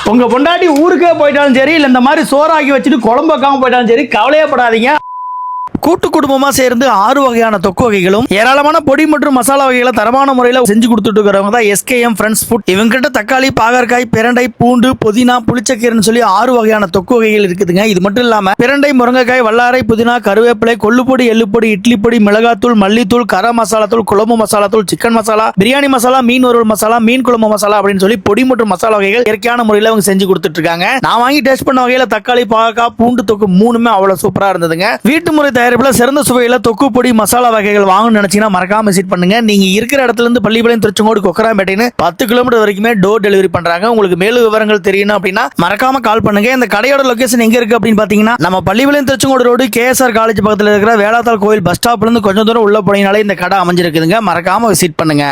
உங்க பொண்டாட்டி ஊருக்கே போயிட்டாலும் சரி, இல்ல இந்த மாதிரி சோறாக்கி வச்சுட்டு குழம்பு வைக்காம போயிட்டாலும் சரி, கவலையே படாதீங்க. கூட்டு குடும்பமா சேர்ந்து 6 வகையான தொக்கு வகைகளும் ஏராளமான பொடி மற்றும் மசாலா வகைகளை தரமான முறையில் செஞ்சு கொடுத்துட்டு இருக்கிறவங்க தான் எஸ்கேஎம் ஃப்ரெண்ட்ஸ் ஃபுட். இவங்க கிட்ட தக்காளி, பாகற்காய், பிரண்டை, பூண்டு, புதினா, புளிச்சக்கீரைன்னு சொல்லி 6 வகையான தொக்கு வகைகள் இருக்குதுங்க. இது மட்டும் இல்லாம பிரண்டை, முருங்கைக்காய், வல்லாரை, புதினா, கருவேப்பிலை, கொள்ளுப்பொடி, எள்ளுப்பொடி, இட்லி பொடி, மிளகாத்தூள், மல்லித்தூள், கரம் மசாலா தூள், குழம்பு மசாலா தூள், சிக்கன் மசாலா, பிரியாணி மசாலா, மீன் வறுவல் மசாலா, மீன் குழம்பு மசாலா அப்படின்னு சொல்லி பொடி மற்றும் மசாலா வகைகள் இயற்கையான முறையில் அவங்க செஞ்சு கொடுத்துட்டு இருக்காங்க. நான் வாங்கி டேஸ்ட் பண்ண வகையில தக்காளி, பாகற்காய், பூண்டு தொக்கு 3மே அவ்வளவு சூப்பரா இருந்ததுங்க. வீட்டு முறை தயாரிப்புல சிறந்த சுவையில தொக்கு பொடி மசாலா வகைகள் வாங்கணும்னு நினைச்சீங்கன்னா மறக்காம விசிட் பண்ணுங்க. நீங்க இருக்கிற இடத்துல இருந்து பள்ளிப்பாளையம், திருச்செங்கோடு, கொக்கராம்பேட்டைன்னு 10 கிலோமீட்டர் வரைக்குமே டோர் டெலிவரி பண்றாங்க. உங்களுக்கு மேலும் விவரங்கள் தெரியணும் அப்படின்னா மறக்காம கால் பண்ணுங்க. இந்த கடையோட லொகேஷன் எங்க இருக்கு அப்படின்னு பாத்தீங்கன்னா, நம்ம Pallipalayam Tiruchengode road KSR college பக்கத்துல இருக்கிற வேளாத்தாள் கோயில் பஸ் ஸ்டாப்ல இருந்து கொஞ்சம் தூரம் உள்ள போனீங்கனாலே இந்த கடை அமைஞ்சிருக்குதுங்க. மறக்காம விசிட் பண்ணுங்க.